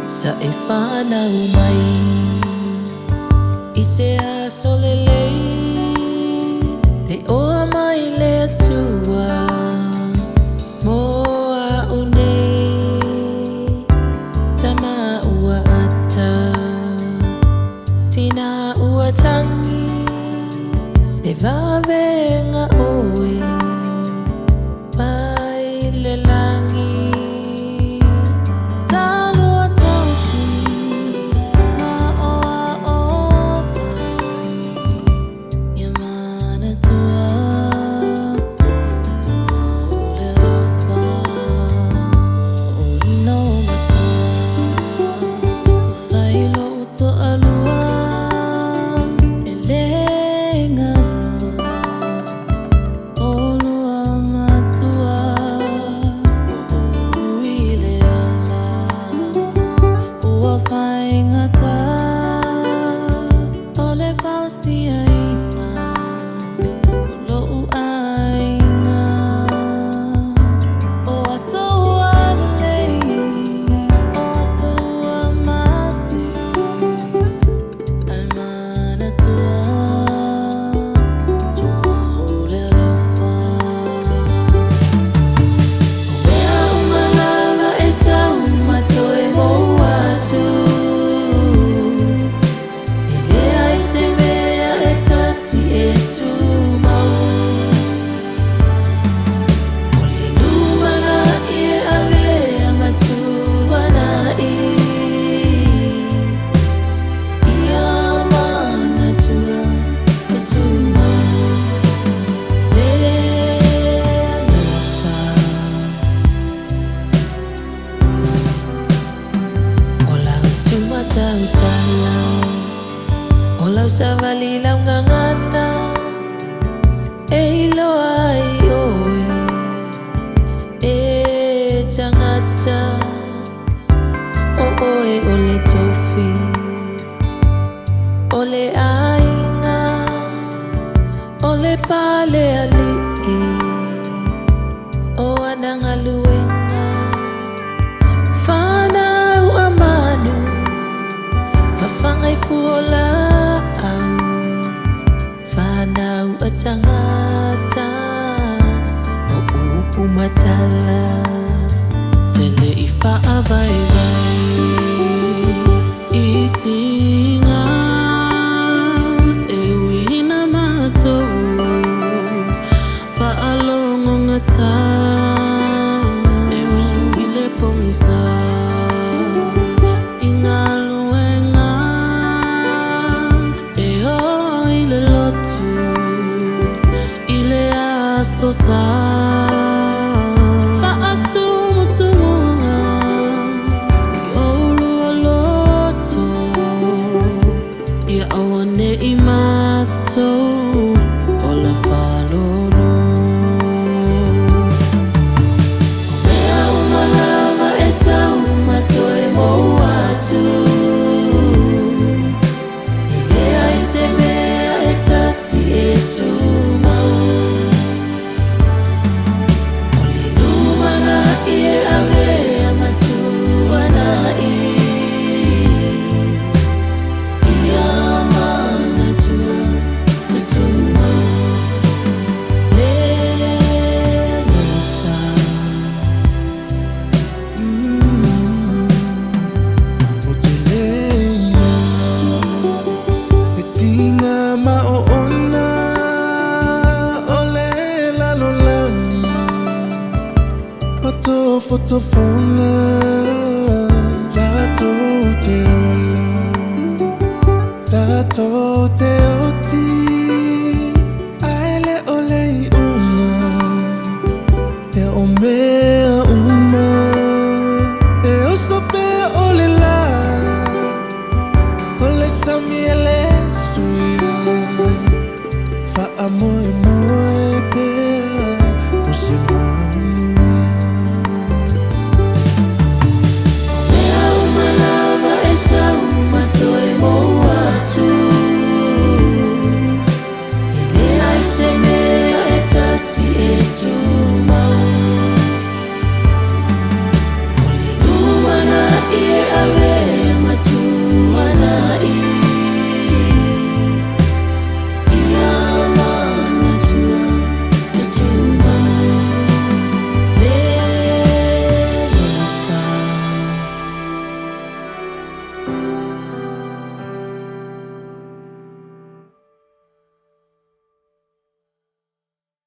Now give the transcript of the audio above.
Sa efana umay Isea solelei Le oa mai le atua Moa unei Tama ua ata Tina ua tangi Le vavenga oe Pai le langi Olau savali lau ngangana ilo ai oe tangata oe ole tofi ole ainga ole pale ali o ananga luenga fana uamanu fafangai fuola Fanau atangata o upu matala Tele ifa avai vai Itinga e wina mato Faalongo ngata e usuile pongisa Sosa Fa'atu mutumunga Yolu aloto Ya awane imato Ola falolo Omea umalama esa umato e moatu Ilea isemea etasi etu Foto